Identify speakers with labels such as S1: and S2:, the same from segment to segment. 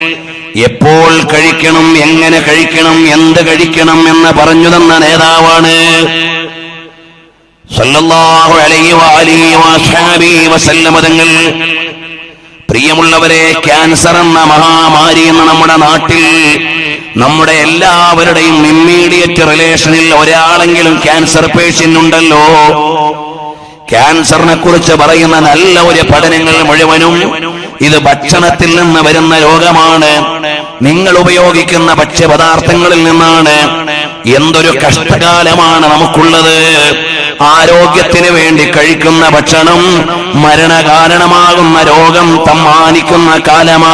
S1: എപ്പോൾ കഴിക്കണം, എങ്ങനെ കഴിക്കണം, എന്ത് കഴിക്കണം എന്ന് പറഞ്ഞു തന്ന നേതാവാണ് സല്ലല്ലാഹു അലൈഹി വഅലിഹി വസഹബിഹി വസല്ലം തങ്ങൾ. പ്രിയമുള്ളവരെ, ക്യാൻസർ എന്ന മഹാമാരി എന്ന നമ്മുടെ നാട്ടിൽ നമ്മുടെ എല്ലാവരുടെയും ഇമ്മീഡിയറ്റ് റിലേഷനിൽ ഒരാളെങ്കിലും ക്യാൻസർ പേഷ്യന്റ് ഉണ്ടല്ലോ. ക്യാൻസറിനെ കുറിച്ച് പറയുന്ന നല്ല ഒരു പഠനങ്ങൾ മുഴുവനും ഇത് ഭക്ഷണത്തിൽ നിന്ന് വരുന്ന രോഗമാണ്, നിങ്ങൾ ഉപയോഗിക്കുന്ന ഭക്ഷ്യപദാർത്ഥങ്ങളിൽ നിന്നാണ്. എന്തൊരു കഷ്ടകാലമാണ് നമുക്കുള്ളത്. ആരോഗ്യത്തിന് വേണ്ടി കഴിക്കുന്ന ഭക്ഷണം മരണകാരണമാകുന്ന രോഗം സമ്മാനിക്കുന്ന കാലമാണ്.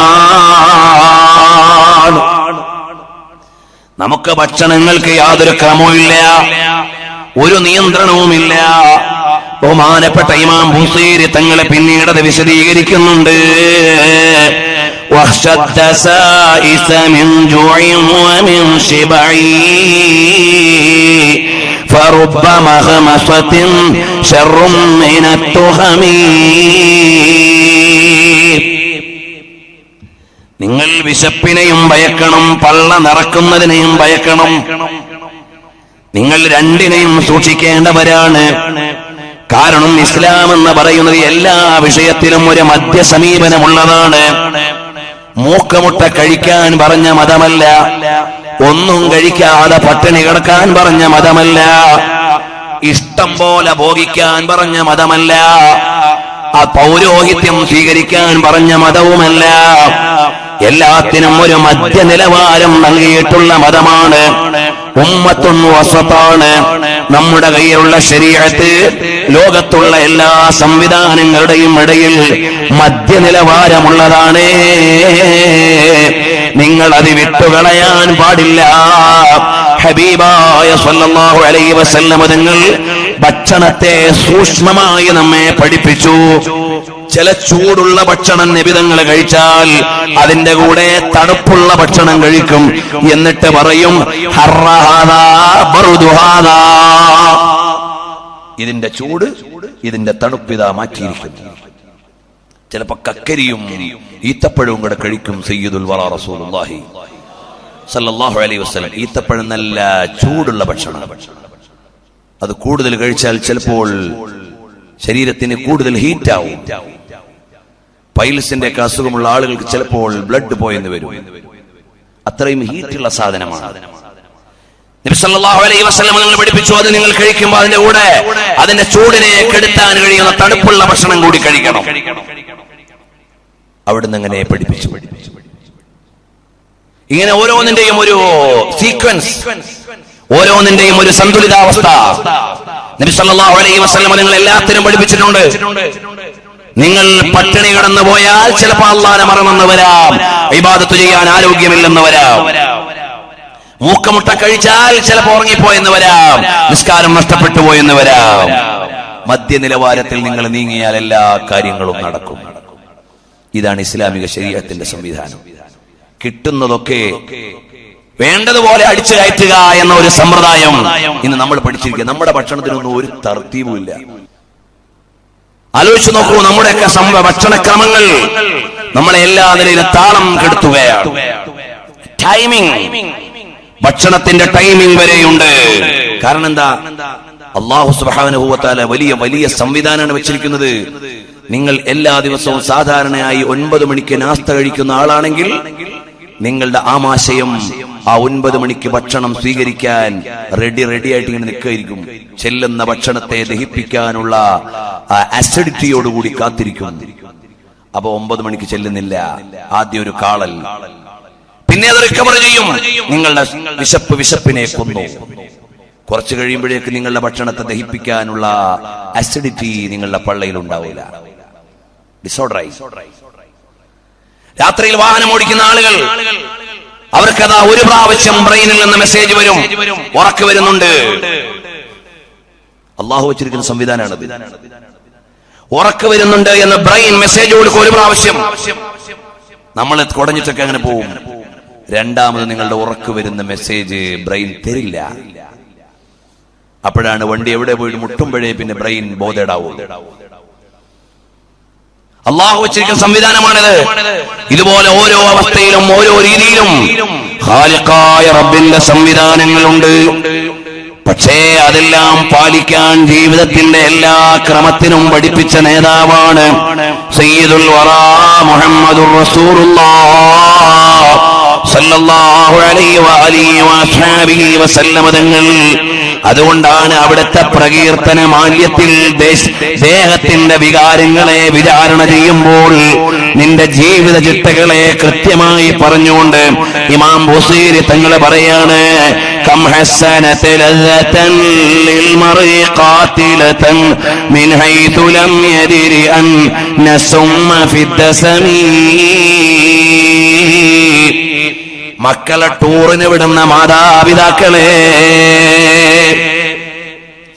S1: നമുക്ക് ഭക്ഷണങ്ങൾക്ക് യാതൊരു ക്രമവുമില്ല, ഒരു നിയന്ത്രണവുമില്ല. ബഹുമാനപ്പെട്ട ഇമാം ബുസീരി തങ്ങളെ പിന്നീട് അത് വിശദീകരിക്കുന്നുണ്ട്. നിങ്ങൾ വിശപ്പിനെയും ഭയക്കണം, പള്ള നിറക്കുന്നതിനെയും ഭയക്കണം. നിങ്ങൾ രണ്ടിനെയും സൂക്ഷിക്കേണ്ടവരാണ്. കാരണം ഇസ്ലാം എന്ന് പറയുന്നത് എല്ലാ വിഷയത്തിലും ഒരു മധ്യസമീപനമുള്ളതാണ്. മൂക്കമുട്ട കഴിക്കാൻ പറഞ്ഞ മതമല്ല, ഒന്നും കഴിക്കാതെ പട്ടിണി കിടക്കാൻ പറഞ്ഞ മതമല്ല, ഇഷ്ടം പോലെ ഭോഗിക്കാൻ പറഞ്ഞ മതമല്ല, ആ പൗരോഹിത്യം സ്വീകരിക്കാൻ പറഞ്ഞ മതവുമല്ല. എല്ലാത്തിനും ഒരു മധ്യനിലവാരം നൽകിയിട്ടുള്ള മതമാണ്. ഉമ്മത്തുൻ വസതാണ്. നമ്മുടെ കയ്യിലുള്ള ശരീഅത്ത് ലോകത്തുള്ള എല്ലാ സംവിധാനങ്ങളുടെയും ഇടയിൽ മധ്യനിലവാരമുള്ളതാണ്. നിങ്ങൾ അത് വിട്ടുകളയാൻ പാടില്ല. ഹബീബായ സല്ലല്ലാഹു അലൈഹി വസല്ലം തങ്ങൾ ഭക്ഷണത്തെ സൂക്ഷ്മമായി നമ്മെ പഠിപ്പിച്ചു. ചില ചൂടുള്ള ഭക്ഷണം നബിതങ്ങൾ കഴിച്ചാൽ അതിന്റെ കൂടെ തണുപ്പുള്ള ഭക്ഷണം കഴിക്കും. എന്നിട്ട് പറയും ഹർറഹാദാ ബർദുഹാദാ, ഇതിന്റെ ചൂട് ഇതിന്റെ തണുപ്പിതാ മാറ്റിയിരിക്കുന്നു. ചിലപ്പോ കക്കരിയും ഈത്തപ്പഴവും കൂടെ കഴിക്കും സയ്യിദുൽ വറ റസൂലുള്ളാഹി സല്ലല്ലാഹു അലൈഹി വസല്ലം. ഈത്തപ്പഴം നല്ല ചൂടുള്ള ഭക്ഷണം. അത് കൂടുതൽ കഴിച്ചാൽ ചിലപ്പോൾ ശരീരത്തിന് കൂടുതൽ ഹീറ്റാവും. പൈൽസിന്റെ ഒക്കെ അസുഖമുള്ള ആളുകൾക്ക് ചിലപ്പോൾ ബ്ലഡ് പോയെന്ന് വരും. അത്രയും ഹീറ്റുള്ള സാധനമാണ്. നബി സല്ലല്ലാഹു അലൈഹി വസല്ലം നിങ്ങൾ പഠിപ്പിച്ചു, അത് നിങ്ങൾ കഴിക്കുമ്പോൾ അതിന്റെ കൂടെ അതിന്റെ ചൂടിനെ കെടുത്താൻ കഴിയുന്ന തണുപ്പുള്ള ഭക്ഷണം കൂടി കഴിക്കണം. അവിടുന്ന് അങ്ങനെ പഠിപ്പിച്ചു. ഇങ്ങനെ ഓരോന്നിന്റെയും ഒരു സീക്വൻസ്, ഓരോന്നിന്റെയും ഒരു സന്തുലിതാവസ്ഥ നബി സല്ലല്ലാഹു അലൈഹി വസല്ലം നിങ്ങൾ എല്ലാത്തിനും പഠിപ്പിച്ചിട്ടുണ്ട്. നിങ്ങൾ പട്ടിണി കിടന്നു പോയാൽ ചിലപ്പോൾ അല്ലാഹനെ മറന്നെന്ന് വരാം, ഇബാദത്ത് ചെയ്യാൻ ആരോഗ്യമില്ലെന്ന് വരാം. മൂക്കമുട്ട കഴിച്ചാൽ ചിലപ്പോൾ ഉറങ്ങിപ്പോയെന്ന് വരാം, നിസ്കാരം നഷ്ടപ്പെട്ടു പോയെന്ന് വരാം. മധ്യനിലവാരത്തിൽ നിങ്ങൾ നീങ്ങിയാൽ എല്ലാ കാര്യങ്ങളും നടക്കും. ഇതാണ് ഇസ്ലാമിക ശരീഅത്തിന്റെ സംവിധാനം. കിട്ടുന്നതൊക്കെ വേണ്ടതുപോലെ അടിച്ചു കയറ്റുക എന്ന ഒരു സമ്പ്രദായം ഇന്ന് നമ്മൾ പഠിച്ചിരിക്കുക. നമ്മുടെ ഭക്ഷണത്തിനൊന്നും ഒരു തർത്തീവുമില്ല. ആലോചിച്ചു നോക്കൂ, നമ്മുടെയൊക്കെ ഭക്ഷണക്രമങ്ങൾ നമ്മളെ എല്ലാ നിലയിലും താളം കെടുത്തുകയാണ്. ടൈമിംഗ്, ഭക്ഷണത്തിന്റെ ടൈമിംഗ് വരെയുണ്ട്. കാരണം എന്താ? അല്ലാഹു സുബ്ഹാനഹു വ തആല വലിയ വലിയ സംവിധാനമാണ് വെച്ചിരിക്കുന്നത്. നിങ്ങൾ എല്ലാ ദിവസവും സാധാരണയായി 9 മണിക്ക് നാസ്ത കഴിക്കുന്ന ആളാണെങ്കിൽ നിങ്ങളുടെ ആമാശയം ആ 9 മണിക്ക് ഭക്ഷണം സ്വീകരിക്കാൻ റെഡിയായിട്ട് ഇങ്ങനെ നിൽക്കുകയായിരിക്കും. ചെല്ലുന്ന ഭക്ഷണത്തെ ദഹിപ്പിക്കാനുള്ള അസിഡിറ്റിയോടുകൂടി കാത്തിരിക്കും. അപ്പൊ 9 മണിക്ക് ചെല്ലുന്നില്ല, ആദ്യം ഒരു കാളൽ, പിന്നെ അത് റിക്കവർ ചെയ്യും. നിങ്ങളുടെ വിശപ്പിനെ കൊന്നു. കുറച്ച് കഴിയുമ്പോഴേക്ക് നിങ്ങളുടെ ഭക്ഷണത്തെ ദഹിപ്പിക്കാനുള്ള അസിഡിറ്റി നിങ്ങളുടെ പള്ളയിൽ ഉണ്ടാവില്ല, ഡിസോർഡറായി. രാത്രിയിൽ വാഹനം ഓടിക്കുന്ന ആളുകൾ, അവർക്കതാ ഒരു പ്രാവശ്യം ബ്രെയിനിൽ നിന്ന് മെസ്സേജ് വരും, ഉറക്ക് വരുന്നുണ്ട്. അള്ളാഹു വെച്ചിരിക്കുന്ന സംവിധാനമാണത്. ഉറക്ക് വരുന്നുണ്ട് എന്ന് ബ്രെയിൻ മെസ്സേജ് കൊടുക്കും ഒരു പ്രാവശ്യം. നമ്മൾ കുടഞ്ഞിട്ടൊക്കെ അങ്ങനെ പോവും. രണ്ടാമത് നിങ്ങളുടെ ഉറക്ക് വരുന്ന മെസ്സേജ് ബ്രെയിൻ തരില്ല. അപ്പോഴാണ് വണ്ടി എവിടെ പോയിട്ട് മുട്ടുമ്പോഴേ പിന്നെ ബ്രെയിൻ ബോധേഡാവും. അള്ളാഹു വെച്ചിരിക്കുന്ന സംവിധാനമാണിത്. ഇതുപോലെ ഓരോ അവസ്ഥയിലും ഓരോ രീതിയിലും ഖാലിഖായ റബ്ബിന്റെ സംവിധാനങ്ങളുണ്ട്. പക്ഷേ അതെല്ലാം പാലിക്കാൻ ജീവിതത്തിന്റെ എല്ലാ ക്രമത്തിനും പഠിപ്പിച്ച നേതാവാണ് സയ്യിദുൽ വറാ മുഹമ്മദുർ റസൂലുള്ളാഹ് സല്ലല്ലാഹു അലൈഹി വഅലിഹി വഅസ്ഹാബിഹി വസല്ലമ തങ്ങൾ. അതുകൊണ്ടാണ് അവിടുത്തെ പ്രകീർത്തന മാല്യത്തിൽ ദേഹത്തിന്റെ വികാരങ്ങളെ വിചാരണ ചെയ്യുമ്പോൾ നിന്റെ ജീവിത ചിട്ടകളെ കൃത്യമായി പറഞ്ഞുകൊണ്ട് ഇമാം ബുസീരി തങ്ങൾ പറയാണ്, കം ഹസ്സനത ലദതൻ ലിൽ മർഇ ഖാതിലതൻ മിൻ ഹൈതു ലം യദിരി അൻ നസുമ്മ ഫിദ്ദസമി. മക്കളെ ടൂറിന് വിടുന്ന മാതാപിതാക്കളെ,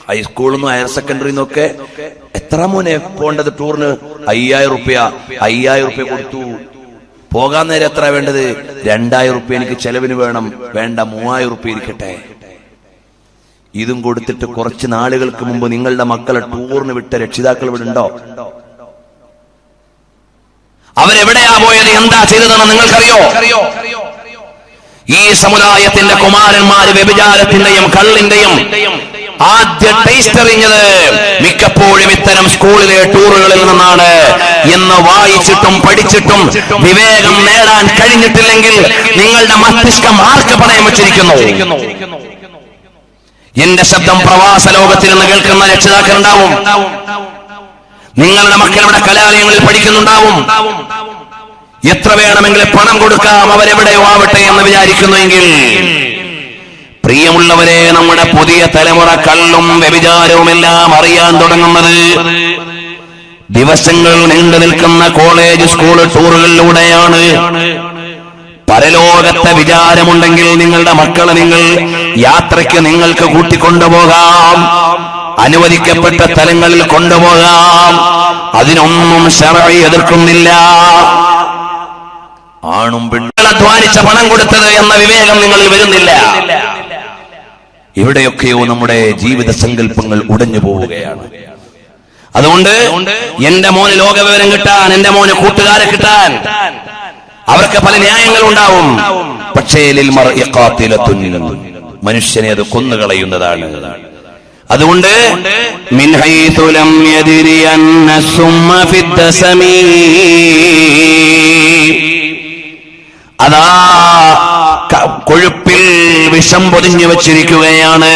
S1: ഹൈസ്കൂളിൽ നിന്നും ഹയർ സെക്കൻഡറിയിൽ നിന്നൊക്കെ എത്ര മോനെ പോണ്ടത് ടൂറിന്? 5000 റുപ്യ കൊടുത്തു. പോകാൻ നേരം എത്ര വേണ്ടത്? 2000 റുപ്യ എനിക്ക് ചെലവിന് വേണം. വേണ്ട, 3000 റുപ്യ ഇരിക്കട്ടെ. ഇതും കൊടുത്തിട്ട് കുറച്ച് നാളുകൾക്ക് മുമ്പ് നിങ്ങളുടെ മക്കളെ ടൂറിന് വിട്ട രക്ഷിതാക്കൾ ഇവിടെ ഉണ്ടോ? അവരെവിടെയാ പോയത്? എന്താ ചെയ്തതെന്ന് നിങ്ങൾക്കറിയോ? ഈ സമുദായത്തിന്റെ കുമാരന്മാര് വ്യഭിചാരത്തിന്റെയും കള്ളിന്റെയും ആദ്യ ടേസ്റ്റ് അറിഞ്ഞത് മിക്കപ്പോഴും ഇത്തരം സ്കൂളിലെ ടൂറുകളിൽ നിന്നാണ്. എന്ന് വായിച്ചിട്ടും പഠിച്ചിട്ടും വിവേകം നേടാൻ കഴിഞ്ഞിട്ടില്ലെങ്കിൽ നിങ്ങളുടെ മസ്തിഷ്കം ആർക്ക് പണയം വെച്ചിരിക്കുന്നു? എന്റെ ശബ്ദം പ്രവാസ ലോകത്തിൽ നിന്ന് കേൾക്കുന്ന രക്ഷിതാക്കൾ ഉണ്ടാവും. നിങ്ങളുടെ മക്കളുടെ കലാലയങ്ങളിൽ പഠിക്കുന്നുണ്ടാവും. എത്ര വേണമെങ്കിലും പണം കൊടുക്കാം, അവരെവിടെയോ ആവട്ടെ എന്ന് വിചാരിക്കുന്നുവെങ്കിൽ, പ്രിയമുള്ളവരെ, നമ്മുടെ പുതിയ തലമുറ കള്ളും വ്യഭിചാരവും എല്ലാം അറിയാൻ തുടങ്ങുന്നത് ദിവസങ്ങൾ നീണ്ടു നിൽക്കുന്ന കോളേജ് സ്കൂൾ ടൂറുകളിലൂടെയാണ്. പരലോകത്തെ വിചാരമുണ്ടെങ്കിൽ നിങ്ങളുടെ മക്കളെ നിങ്ങൾ യാത്രയ്ക്ക് നിങ്ങൾക്ക് കൂട്ടിക്കൊണ്ടുപോകാം, അനുവദിക്കപ്പെട്ട സ്ഥലങ്ങളിൽ കൊണ്ടുപോകാം. അതിനൊന്നും ശർഅ് എതിർക്കുന്നില്ല. ആണും പെണ്ണും അധ്വാനിച്ച പണം കൊടുത്തത് എന്ന വിവേകം നിങ്ങളിൽ വരുന്നില്ല. ഇവിടെയൊക്കെയോ നമ്മുടെ ജീവിത സങ്കല്പങ്ങൾ ഉടഞ്ഞു പോവുകയാണ്. അതുകൊണ്ട് എന്റെ മോന് ലോകവിവരം കിട്ടാൻ, എന്റെ മോന് കൂട്ടുകാരെ കിട്ടാൻ അവർക്ക് പല ന്യായങ്ങൾ ഉണ്ടാവും. പക്ഷേ ലിൽ മർഇ ഖാതിലത്തുൻ, മനുഷ്യനെ അത് കൊന്നുകളയുന്നതാണ്. അതുകൊണ്ട് മിൻ ഹൈതു ലം യദ്രി അന്ന സുമ്മ ഫിദ്ദസമി, അതാ കൊഴുപ്പിൽ വിഷം പൊതിഞ്ഞു വച്ചിരിക്കുകയാണ്.